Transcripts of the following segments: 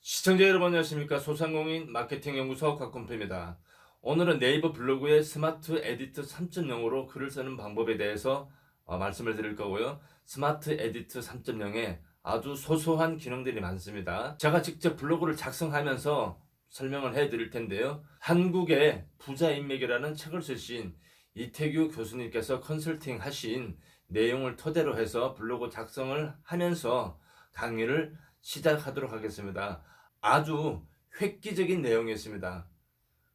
시청자 여러분 안녕하십니까. 소상공인 마케팅 연구소 곽군표입니다. 오늘은 네이버 블로그의 스마트 에디트 3.0으로 글을 쓰는 방법에 대해서 말씀을 드릴 거고요. 스마트 에디트 3.0에 아주 소소한 기능들이 많습니다. 제가 직접 블로그를 작성하면서 설명을 해 드릴 텐데요. 한국의 부자 인맥이라는 책을 쓰신 이태규 교수님께서 컨설팅 하신 내용을 토대로 해서 블로그 작성을 하면서 강의를 시작하도록 하겠습니다. 아주 획기적인 내용이었습니다.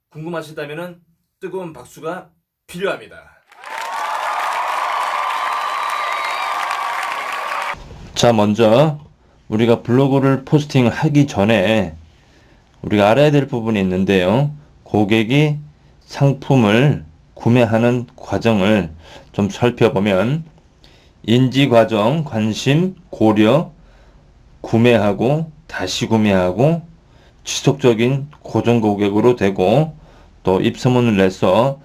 궁금하시다면 뜨거운 박수가 필요합니다. 자, 먼저 우리가 블로그를 포스팅을 하기 전에 우리가 알아야 될 부분이 있는데요. 고객이 상품을 구매하는 과정을 좀 살펴보면 인지 과정, 관심, 고려, 구매하고 다시 구매하고 지속적인 고정 고객으로 되고 또 입소문을 내서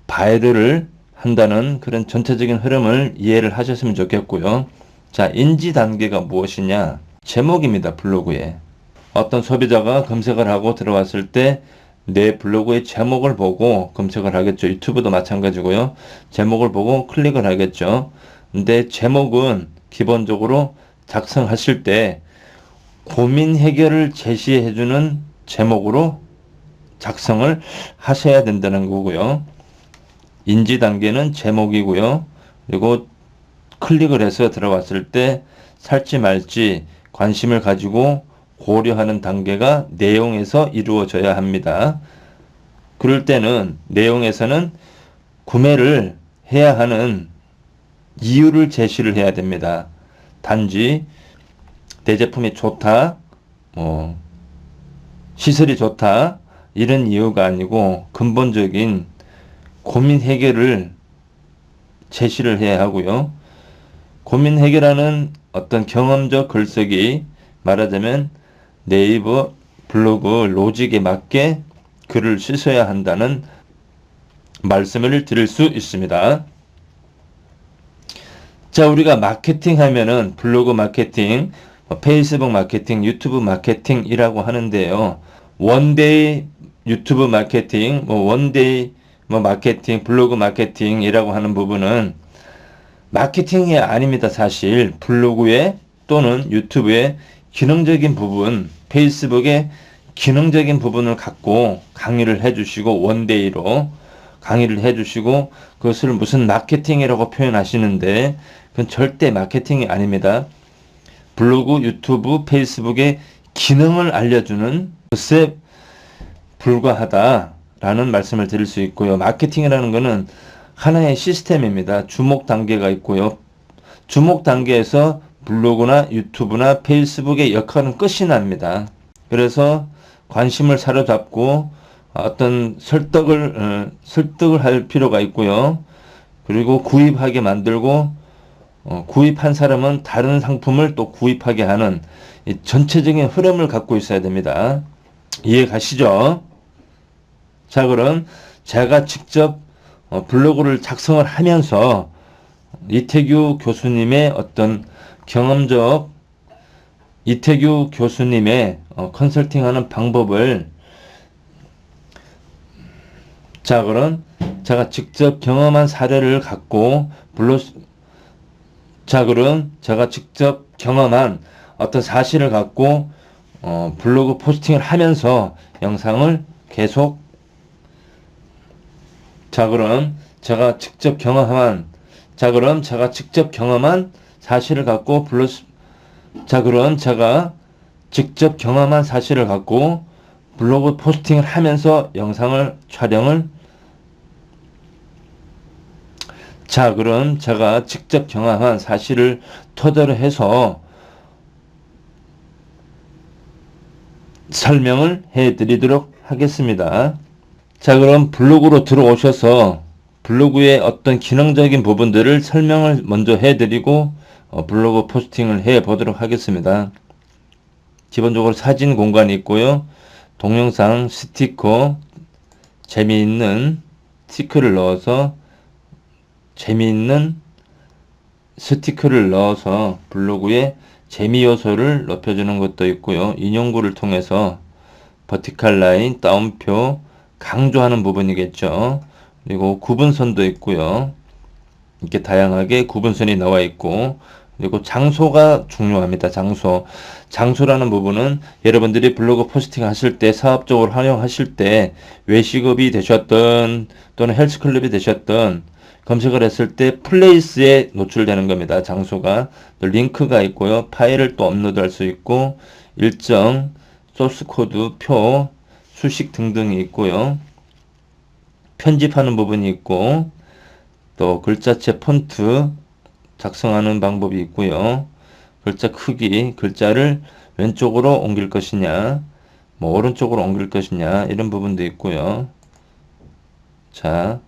바이럴을 한다는 그런 전체적인 흐름을 이해를 하셨으면 좋겠고요. 자, 인지 단계가 무엇이냐? 제목입니다. 블로그에. 어떤 소비자가 검색을 하고 들어왔을 때 내 블로그의 제목을 보고 검색을 하겠죠. 유튜브도 마찬가지고요. 제목을 보고 클릭을 하겠죠. 근데 제목은 기본적으로 작성하실 때 고민 해결을 제시해주는 제목으로 작성을 하셔야 된다는 거고요. 인지 단계는 제목이고요. 그리고 클릭을 해서 들어왔을 때 살지 말지 관심을 가지고 고려하는 단계가 내용에서 이루어져야 합니다. 그럴 때는 내용에서는 구매를 해야 하는 이유를 제시를 해야 됩니다. 단지 내 제품이 좋다, 시설이 좋다, 이런 이유가 아니고 근본적인 고민 해결을 제시를 해야 하고요. 고민 해결하는 어떤 경험적 글쓰기, 말하자면 네이버 블로그 로직에 맞게 글을 쓰셔야 한다는 말씀을 드릴 수 있습니다. 자, 우리가 마케팅 하면은 블로그 마케팅, 페이스북 마케팅, 유튜브 마케팅이라고 하는데요. 원데이 유튜브 마케팅, 원데이 마케팅, 블로그 마케팅이라고 하는 부분은 마케팅이 아닙니다. 사실 블로그에 또는 유튜브에 기능적인 부분, 페이스북의 기능적인 부분을 갖고 강의를 해주시고 원데이로 강의를 해주시고 그것을 무슨 마케팅이라고 표현하시는데 그건 절대 마케팅이 아닙니다. 블로그, 유튜브, 페이스북의 기능을 알려주는 것에 불과하다라는 말씀을 드릴 수 있고요. 마케팅이라는 것은 하나의 시스템입니다. 주목 단계가 있고요. 주목 단계에서 블로그나 유튜브나 페이스북의 역할은 끝이 납니다. 그래서 관심을 사로잡고 어떤 설득을 할 필요가 있고요. 그리고 구입하게 만들고 구입한 사람은 다른 상품을 또 구입하게 하는 이 전체적인 흐름을 갖고 있어야 됩니다. 이해 가시죠? 자, 그럼 제가 직접 블로그를 작성을 하면서 이태규 교수님의 어떤 경험적 이태규 교수님의 컨설팅하는 방법을 자, 그럼 제가 직접 경험한 사례를 갖고 그럼 제가 직접 경험한 어떤 사실을 갖고 블로그 포스팅을 하면서 영상을 계속 그럼 제가 직접 경험한 사실을 갖고 블로그 포스팅을 하면서 영상을 촬영을 그럼 제가 직접 경험한 사실을 토대로 해서 설명을 해 드리도록 하겠습니다. 자, 그럼 블로그로 들어오셔서 블로그의 어떤 기능적인 부분들을 설명을 먼저 해드리고 블로그 포스팅을 해 보도록 하겠습니다. 기본적으로 사진 공간이 있고요. 동영상 스티커 재미있는 스티커를 넣어서 블로그에 재미 요소를 높여주는 것도 있고요. 인용구를 통해서 버티칼 라인, 따옴표 강조하는 부분이겠죠. 그리고 구분선도 있고요. 이렇게 다양하게 구분선이 나와 있고, 그리고 장소가 중요합니다. 장소라는 부분은 여러분들이 블로그 포스팅 하실 때, 사업적으로 활용하실 때, 외식업이 되셨던 또는 헬스클럽이 되셨던 검색을 했을 때 플레이스에 노출되는 겁니다. 장소가. 또 링크가 있고요. 파일을 또 업로드할 수 있고, 일정 소스 코드, 표, 수식 등등이 있고요. 편집하는 부분이 있고, 또 글자체 폰트 작성하는 방법이 있고요. 글자 크기, 글자를 왼쪽으로 옮길 것이냐, 뭐 오른쪽으로 옮길 것이냐, 이런 부분도 있고요. 자,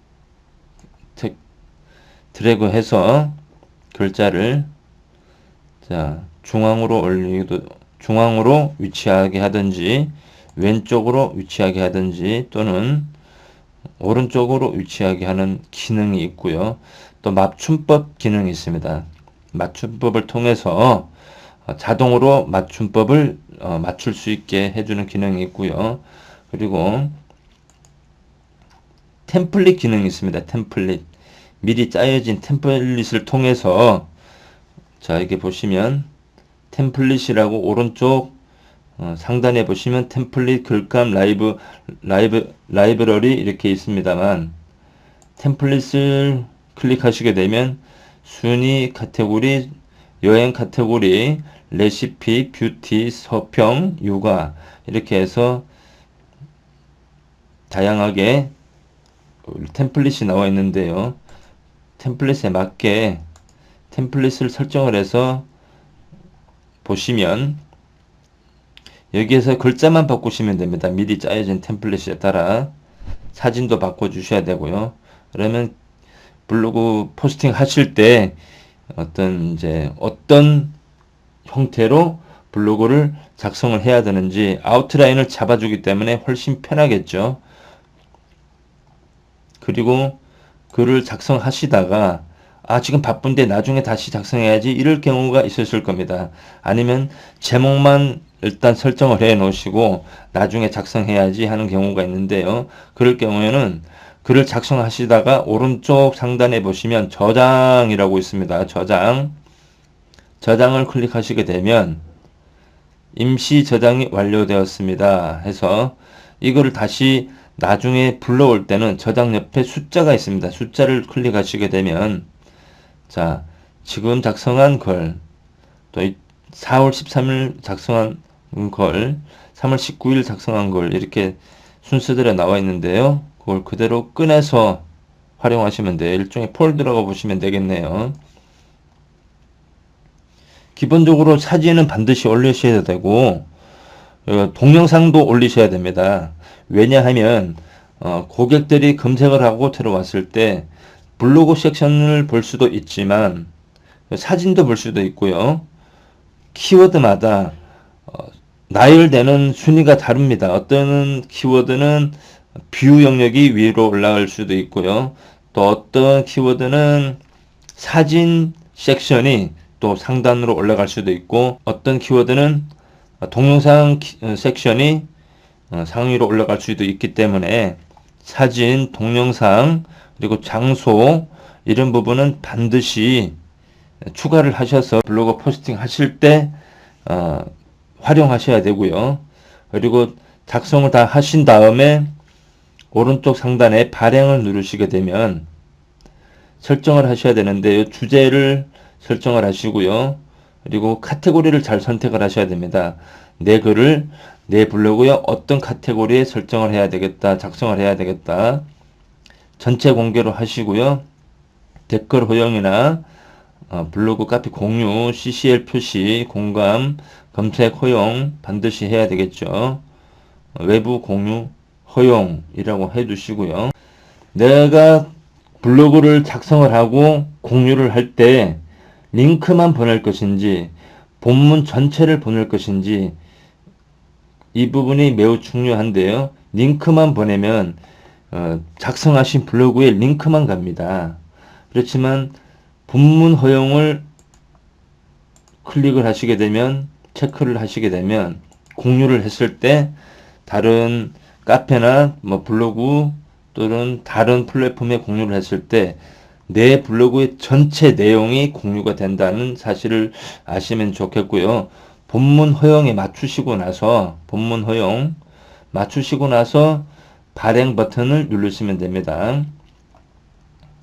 드래그 해서 글자를 중앙으로 위치하게 하든지, 왼쪽으로 위치하게 하든지, 또는 오른쪽으로 위치하게 하는 기능이 있고요. 또 맞춤법 기능이 있습니다. 맞춤법을 통해서 자동으로 맞춤법을 맞출 수 있게 해주는 기능이 있고요. 그리고 템플릿 기능이 있습니다. 템플릿. 미리 짜여진 템플릿을 통해서, 자, 이렇게 보시면 템플릿이라고 오른쪽 상단에 보시면 템플릿 글감 라이브러리 이렇게 있습니다만, 템플릿을 클릭하시게 되면 순위 카테고리, 여행 카테고리, 레시피, 뷰티, 서평, 육아 이렇게 해서 다양하게 템플릿이 나와 있는데요. 템플릿에 맞게 템플릿을 설정을 해서 보시면 여기에서 글자만 바꾸시면 됩니다. 미리 짜여진 템플릿에 따라 사진도 바꿔주셔야 되고요. 그러면 블로그 포스팅 하실 때 어떤 형태로 블로그를 작성을 해야 되는지 아웃라인을 잡아주기 때문에 훨씬 편하겠죠. 그리고 글을 작성하시다가 지금 바쁜데 나중에 다시 작성해야지 이럴 경우가 있으실 겁니다. 아니면 제목만 일단 설정을 해 놓으시고 나중에 작성해야지 하는 경우가 있는데요. 그럴 경우에는 글을 작성하시다가 오른쪽 상단에 보시면 저장이라고 있습니다. 저장을 클릭하시게 되면 임시 저장이 완료되었습니다 해서 이거를 다시 나중에 불러올 때는 저장 옆에 숫자가 있습니다. 숫자를 클릭하시게 되면, 자, 지금 작성한 글, 또 4월 13일 작성한 글, 3월 19일 작성한 글, 이렇게 순서대로 나와 있는데요. 그걸 그대로 꺼내서 활용하시면 돼요. 일종의 폴더라고 보시면 되겠네요. 기본적으로 사진은 반드시 올리셔야 되고, 동영상도 올리셔야 됩니다. 왜냐하면 고객들이 검색을 하고 들어왔을 때 블로그 섹션을 볼 수도 있지만 사진도 볼 수도 있고요. 키워드마다 나열되는 순위가 다릅니다. 어떤 키워드는 뷰 영역이 위로 올라갈 수도 있고요. 또 어떤 키워드는 사진 섹션이 또 상단으로 올라갈 수도 있고, 어떤 키워드는 동영상 섹션이 상위로 올라갈 수도 있기 때문에 사진, 동영상, 그리고 장소 이런 부분은 반드시 추가를 하셔서 블로그 포스팅 하실 때 활용하셔야 되고요. 그리고 작성을 다 하신 다음에 오른쪽 상단에 발행을 누르시게 되면 설정을 하셔야 되는데 주제를 설정을 하시고요. 그리고 카테고리를 잘 선택을 하셔야 됩니다. 내 글을 내 블로그에 어떤 카테고리에 설정을 해야 되겠다, 작성을 해야 되겠다. 전체 공개로 하시고요. 댓글 허용이나 블로그 카피 공유, CCL 표시, 공감, 검색 허용 반드시 해야 되겠죠. 외부 공유 허용이라고 해두시고요. 내가 블로그를 작성을 하고 공유를 할 때 링크만 보낼 것인지 본문 전체를 보낼 것인지 이 부분이 매우 중요한데요. 링크만 보내면 작성하신 블로그에 링크만 갑니다. 그렇지만 본문 허용을 클릭을 하시게 되면, 체크를 하시게 되면, 공유를 했을 때 다른 카페나 뭐 블로그 또는 다른 플랫폼에 공유를 했을 때 내 블로그의 전체 내용이 공유가 된다는 사실을 아시면 좋겠고요. 본문 허용에 맞추시고 나서, 본문 허용 맞추시고 나서 발행 버튼을 누르시면 됩니다.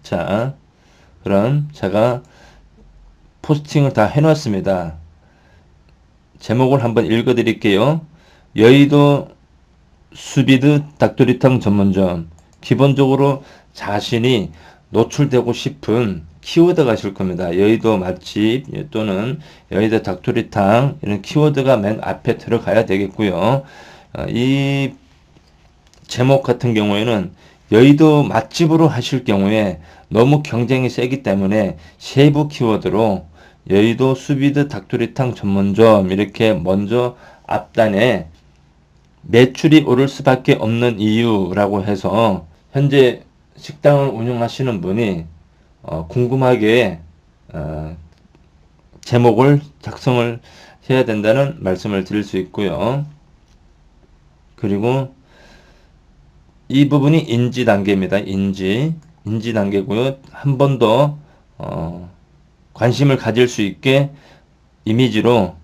자, 그럼 제가 포스팅을 다 해놨습니다. 제목을 한번 읽어 드릴게요. 여의도 수비드 닭도리탕 전문점. 기본적으로 자신이 노출되고 싶은 키워드가 있을 겁니다. 여의도 맛집 또는 여의도 닭도리탕, 이런 키워드가 맨 앞에 들어가야 되겠고요. 이 제목 같은 경우에는 여의도 맛집으로 하실 경우에 너무 경쟁이 세기 때문에 세부 키워드로 여의도 수비드 닭도리탕 전문점 이렇게 먼저 앞단에 매출이 오를 수밖에 없는 이유라고 해서, 현재 식당을 운영하시는 분이 궁금하게 제목을 작성을 해야 된다는 말씀을 드릴 수 있고요. 그리고 이 부분이 인지 단계입니다. 인지 단계고요. 한 번 더 관심을 가질 수 있게 이미지로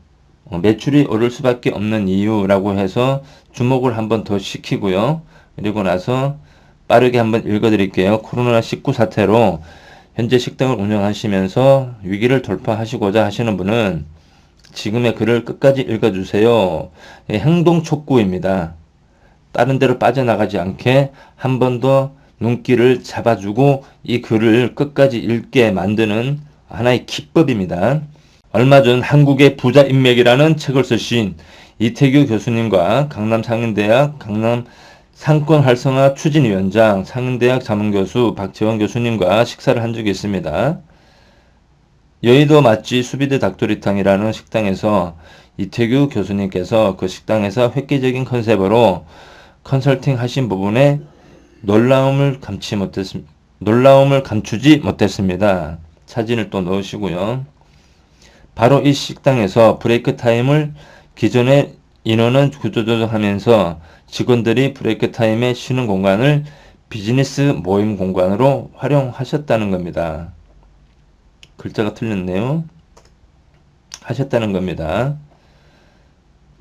매출이 오를 수밖에 없는 이유라고 해서 주목을 한 번 더 시키고요. 그리고 나서 빠르게 한번 읽어드릴게요. 코로나19 사태로 현재 식당을 운영하시면서 위기를 돌파하시고자 하시는 분은 지금의 글을 끝까지 읽어주세요. 행동 촉구입니다. 다른 데로 빠져나가지 않게 한 번 더 눈길을 잡아주고 이 글을 끝까지 읽게 만드는 하나의 기법입니다. 얼마 전 한국의 부자 인맥이라는 책을 쓰신 이태규 교수님과 강남 상인대학 강남 상권 활성화 추진위원장, 상인대학 자문교수 박재원 교수님과 식사를 한 적이 있습니다. 여의도 맛집 수비드 닭도리탕이라는 식당에서 이태규 교수님께서 그 식당에서 획기적인 컨셉으로 컨설팅 하신 부분에 놀라움을 감추지 못했습니다. 사진을 또 넣으시고요. 바로 이 식당에서 브레이크 타임을 기존의 인원은 구조조정하면서 직원들이 브레이크 타임에 쉬는 공간을 비즈니스 모임 공간으로 활용하셨다는 겁니다. 글자가 틀렸네요. 하셨다는 겁니다.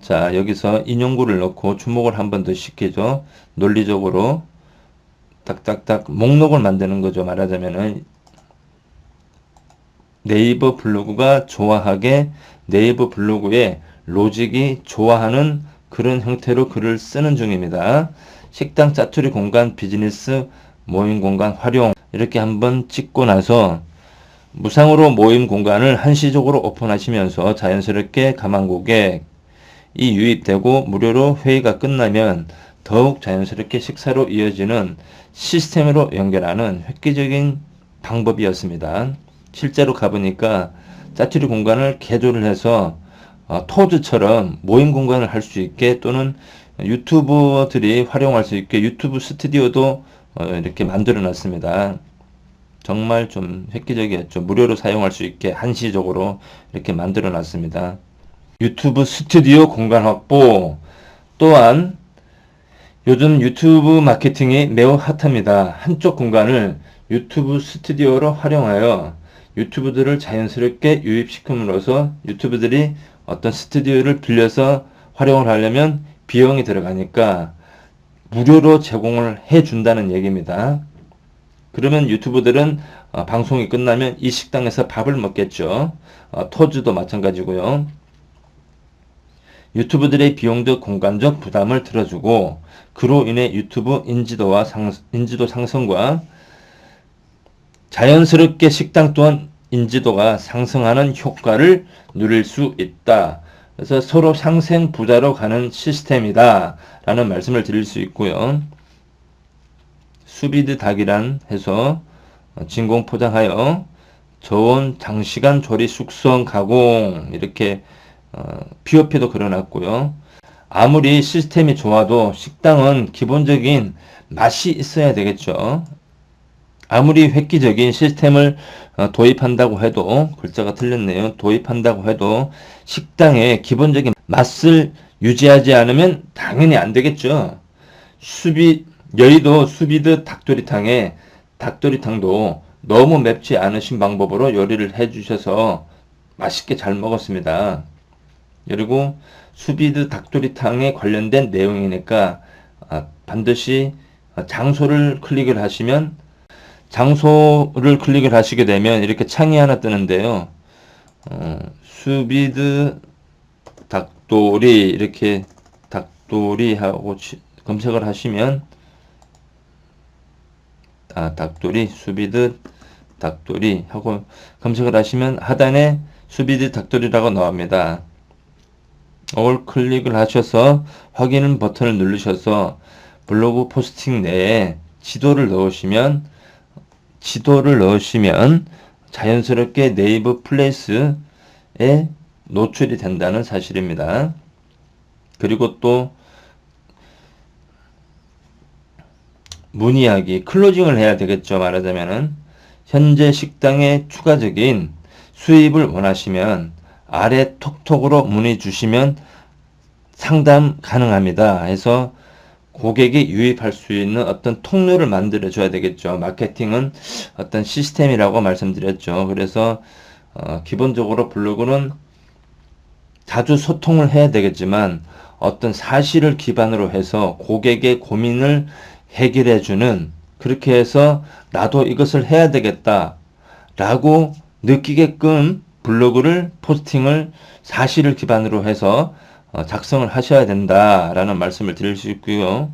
자, 여기서 인용구를 넣고 주목을 한 번 더 시키죠. 논리적으로 딱딱딱 목록을 만드는 거죠. 말하자면은 네이버 블로그가 좋아하게 네이버 블로그에 로직이 좋아하는 그런 형태로 글을 쓰는 중입니다. 식당 짜투리 공간 비즈니스 모임 공간 활용 이렇게 한번 찍고 나서 무상으로 모임 공간을 한시적으로 오픈하시면서 자연스럽게 가만 고객이 유입되고 무료로 회의가 끝나면 더욱 자연스럽게 식사로 이어지는 시스템으로 연결하는 획기적인 방법이었습니다. 실제로 가보니까 짜투리 공간을 개조를 해서 토즈처럼 모임 공간을 할 수 있게 또는 유튜버들이 활용할 수 있게 유튜브 스튜디오도 이렇게 만들어 놨습니다. 정말 좀 획기적이었죠. 무료로 사용할 수 있게 한시적으로 이렇게 만들어 놨습니다. 유튜브 스튜디오 공간 확보, 또한 요즘 유튜브 마케팅이 매우 핫합니다. 한쪽 공간을 유튜브 스튜디오로 활용하여 유튜브들을 자연스럽게 유입시킴으로써 유튜브들이 어떤 스튜디오를 빌려서 활용을 하려면 비용이 들어가니까 무료로 제공을 해준다는 얘기입니다. 그러면 유튜브들은 방송이 끝나면 이 식당에서 밥을 먹겠죠. 토즈도 마찬가지고요. 유튜브들의 비용적 공간적 부담을 들어주고 그로 인해 유튜브 인지도 상승과 자연스럽게 식당 또한 인지도가 상승하는 효과를 누릴 수 있다. 그래서 서로 상생 부자로 가는 시스템이다 라는 말씀을 드릴 수 있고요. 수비드 닭이란 해서 진공 포장하여 저온 장시간 조리 숙성 가공 이렇게 POP도 그려놨고요. 아무리 시스템이 좋아도 식당은 기본적인 맛이 있어야 되겠죠. 아무리 획기적인 시스템을 도입한다고 해도, 글자가 틀렸네요. 도입한다고 해도 식당의 기본적인 맛을 유지하지 않으면 당연히 안 되겠죠. 여의도 수비드 닭도리탕도 너무 맵지 않으신 방법으로 요리를 해주셔서 맛있게 잘 먹었습니다. 그리고 수비드 닭도리탕에 관련된 내용이니까 반드시 장소를 클릭을 하시게 되면 이렇게 창이 하나 뜨는데요. 수비드 닭도리 이렇게 닭도리하고 검색을 하시면 닭도리 수비드 닭도리 하고 검색을 하시면 하단에 수비드 닭도리라고 나옵니다. 이걸 클릭을 하셔서 확인 버튼을 누르셔서 블로그 포스팅 내에 지도를 넣으시면 자연스럽게 네이버 플레이스에 노출이 된다는 사실입니다. 그리고 또 문의하기, 클로징을 해야 되겠죠. 말하자면은 현재 식당에 추가적인 수입을 원하시면 아래 톡톡으로 문의 주시면 상담 가능합니다. 해서 고객이 유입할 수 있는 어떤 통로를 만들어 줘야 되겠죠. 마케팅은 어떤 시스템이라고 말씀드렸죠. 그래서 기본적으로 블로그는 자주 소통을 해야 되겠지만 어떤 사실을 기반으로 해서 고객의 고민을 해결해 주는, 그렇게 해서 나도 이것을 해야 되겠다 라고 느끼게끔 블로그를 포스팅을 사실을 기반으로 해서 작성을 하셔야 된다라는 말씀을 드릴 수 있고요.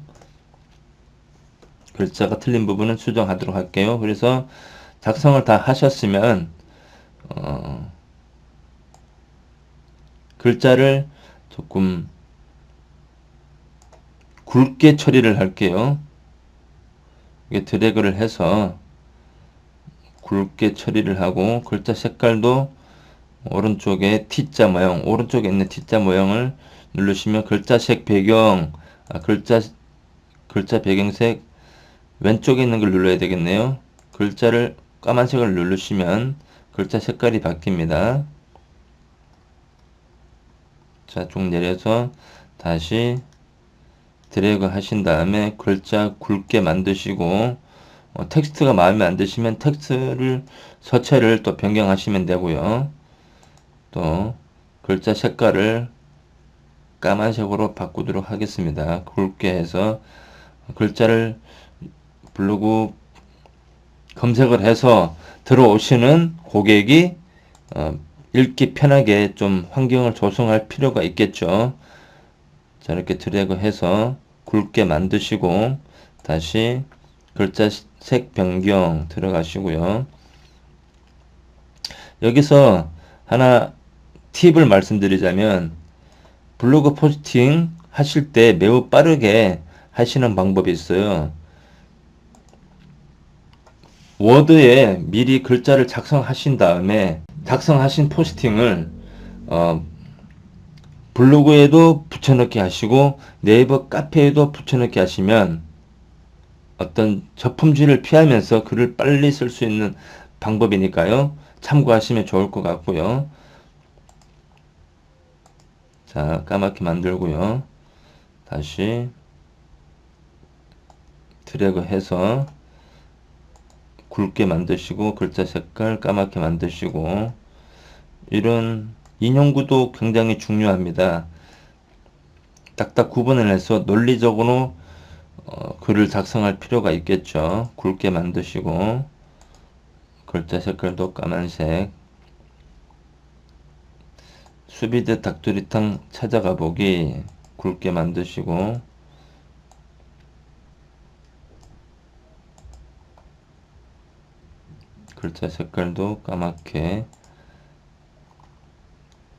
글자가 틀린 부분은 수정하도록 할게요. 그래서 작성을 다 하셨으면 글자를 조금 굵게 처리를 할게요. 이게 드래그를 해서 굵게 처리를 하고, 글자 색깔도 오른쪽에 T자 모양, 오른쪽에 있는 T자 모양을 누르시면 글자색 배경, 글자 배경색 왼쪽에 있는 걸 눌러야 되겠네요. 글자를 까만색을 누르시면 글자 색깔이 바뀝니다. 자, 쭉 내려서 다시 드래그 하신 다음에 글자 굵게 만드시고, 텍스트가 마음에 안 드시면 텍스트를 서체를 또 변경하시면 되고요. 또 글자 색깔을 까만색으로 바꾸도록 하겠습니다. 굵게 해서 글자를 블로그 검색을 해서 들어오시는 고객이 읽기 편하게 좀 환경을 조성할 필요가 있겠죠. 자, 이렇게 드래그 해서 굵게 만드시고 다시 글자 색 변경 들어가시고요. 여기서 하나 팁을 말씀드리자면, 블로그 포스팅 하실 때 매우 빠르게 하시는 방법이 있어요. 워드에 미리 글자를 작성하신 다음에 작성하신 포스팅을 블로그에도 붙여넣기 하시고 네이버 카페에도 붙여넣기 하시면 어떤 저품질을 피하면서 글을 빨리 쓸 수 있는 방법이니까요. 참고하시면 좋을 것 같고요. 자, 까맣게 만들고요. 다시 드래그 해서 굵게 만드시고 글자 색깔 까맣게 만드시고, 이런 인용구도 굉장히 중요합니다. 딱딱 구분을 해서 논리적으로 글을 작성할 필요가 있겠죠. 굵게 만드시고 글자 색깔도 까만색, 수비드 닭도리탕 찾아가 보기 굵게 만드시고, 글자 색깔도 까맣게.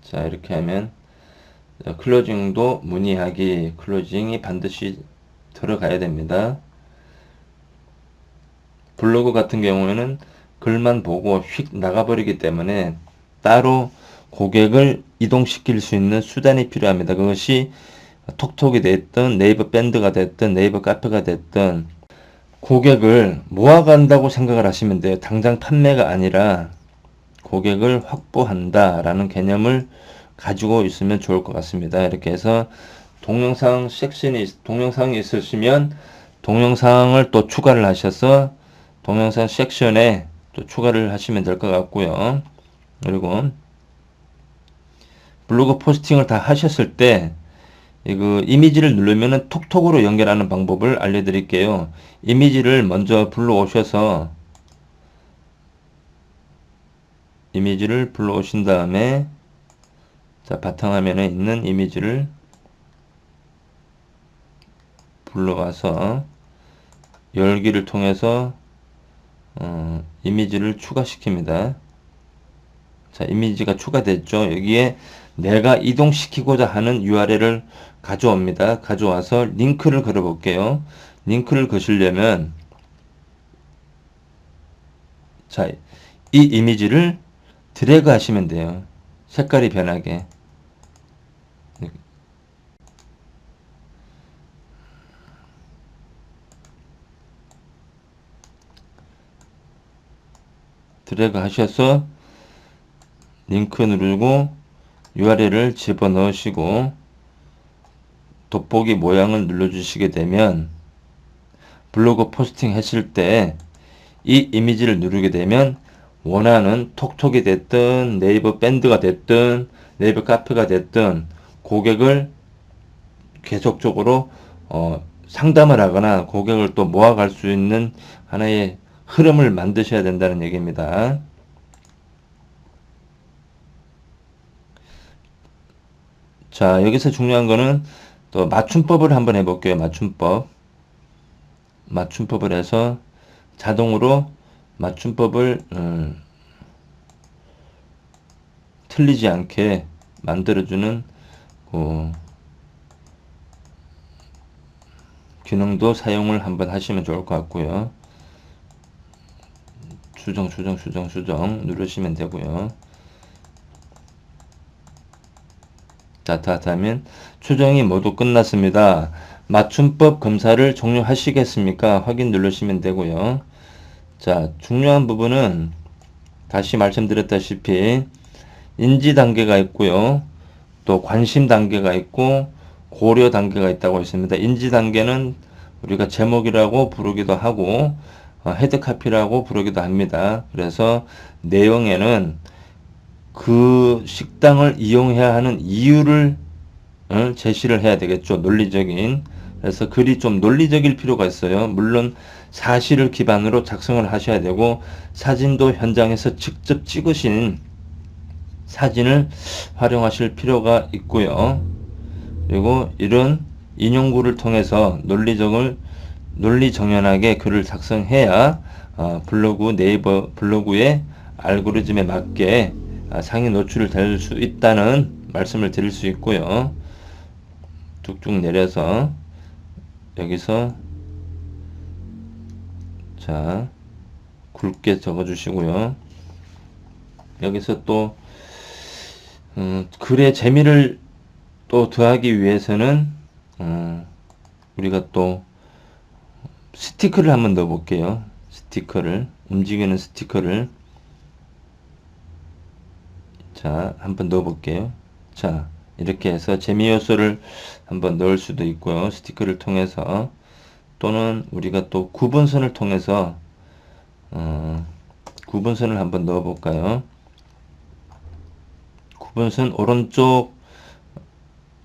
자, 이렇게 하면 클로징도 문의하기, 클로징이 반드시 들어가야 됩니다. 블로그 같은 경우에는 글만 보고 휙 나가버리기 때문에 따로 고객을 이동시킬 수 있는 수단이 필요합니다. 그것이 톡톡이 됐든 네이버 밴드가 됐든 네이버 카페가 됐든 고객을 모아간다고 생각을 하시면 돼요. 당장 판매가 아니라 고객을 확보한다라는 개념을 가지고 있으면 좋을 것 같습니다. 이렇게 해서 동영상이 있으시면 동영상을 또 추가를 하셔서 동영상 섹션에 또 추가를 하시면 될 것 같고요. 그리고 블로그 포스팅을 다 하셨을 때 이거 이미지를 누르면은 톡톡으로 연결하는 방법을 알려드릴게요. 이미지를 먼저 불러오신 다음에 자, 바탕화면에 있는 이미지를 불러와서 열기를 통해서 이미지를 추가시킵니다. 자, 이미지가 추가됐죠. 여기에 내가 이동시키고자 하는 URL을 가져옵니다. 가져와서 링크를 걸어 볼게요. 링크를 거시려면 자, 이 이미지를 드래그 하시면 돼요. 색깔이 변하게. 드래그 하셔서 링크 누르고 URL을 집어넣으시고 돋보기 모양을 눌러주시게 되면 블로그 포스팅 했을 때 이 이미지를 누르게 되면 원하는 톡톡이 됐든 네이버 밴드가 됐든 네이버 카페가 됐든 고객을 계속적으로 상담을 하거나 고객을 또 모아갈 수 있는 하나의 흐름을 만드셔야 된다는 얘기입니다. 자, 여기서 중요한 거는 또 맞춤법을 한번 해볼게요. 맞춤법을 해서 자동으로 맞춤법을 틀리지 않게 만들어주는 그 기능도 사용을 한번 하시면 좋을 것 같고요. 수정 누르시면 되고요. 자, 다 하면 추정이 모두 끝났습니다. 맞춤법 검사를 종료하시겠습니까? 확인 누르시면 되고요. 자, 중요한 부분은 다시 말씀드렸다시피 인지 단계가 있고요. 또 관심 단계가 있고 고려 단계가 있다고 했습니다. 인지 단계는 우리가 제목이라고 부르기도 하고 헤드 카피라고 부르기도 합니다. 그래서 내용에는 그 식당을 이용해야 하는 이유를 제시를 해야 되겠죠. 논리적인. 그래서 글이 좀 논리적일 필요가 있어요. 물론 사실을 기반으로 작성을 하셔야 되고 사진도 현장에서 직접 찍으신 사진을 활용하실 필요가 있고요. 그리고 이런 인용구를 통해서 논리정연하게 글을 작성해야 네이버 블로그의 알고리즘에 맞게 상위 노출을 될 수 있다는 말씀을 드릴 수 있고요. 뚝뚝 내려서 여기서 자 굵게 적어 주시고요. 여기서 또 글의 재미를 또 더하기 위해서는 우리가 또 스티커를 한번 넣어 볼게요. 움직이는 스티커를 자 한번 넣어 볼게요. 자 이렇게 해서 재미 요소를 한번 넣을 수도 있고요. 스티커를 통해서 또는 우리가 또 구분선을 통해서 구분선을 한번 넣어 볼까요? 구분선 오른쪽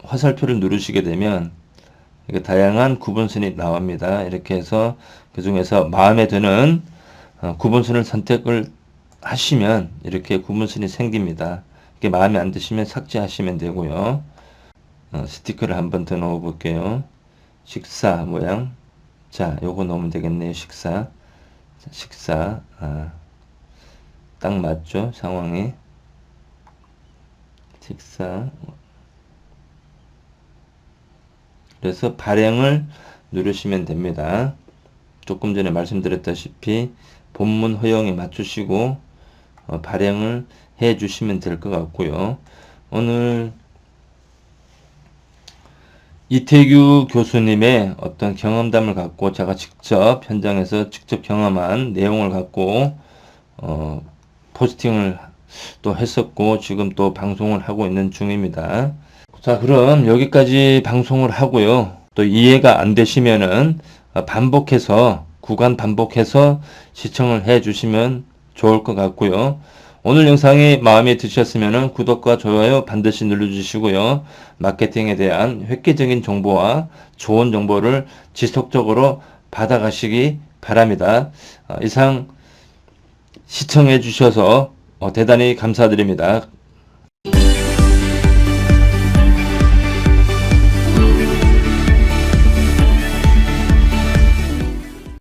화살표를 누르시게 되면 이렇게 다양한 구분선이 나옵니다. 이렇게 해서 그 중에서 마음에 드는 구분선을 선택을 하시면 이렇게 구분선이 생깁니다. 이게 마음에 안 드시면 삭제하시면 되고요. 스티커를 한번 더 넣어 볼게요. 식사 모양. 자, 요거 넣으면 되겠네요. 식사. 딱 맞죠? 상황에. 식사. 그래서 발행을 누르시면 됩니다. 조금 전에 말씀드렸다시피 본문 허용에 맞추시고 발행을 해 주시면 될 것 같고요. 오늘 이태규 교수님의 어떤 경험담을 갖고 제가 직접 현장에서 직접 경험한 내용을 갖고 포스팅을 또 했었고 지금 또 방송을 하고 있는 중입니다. 자, 그럼 여기까지 방송을 하고요. 또 이해가 안 되시면은 반복해서 구간 반복해서 시청을 해 주시면 좋을 것 같고요. 오늘 영상이 마음에 드셨으면 구독과 좋아요 반드시 눌러주시고요. 마케팅에 대한 획기적인 정보와 좋은 정보를 지속적으로 받아가시기 바랍니다. 이상 시청해 주셔서 대단히 감사드립니다.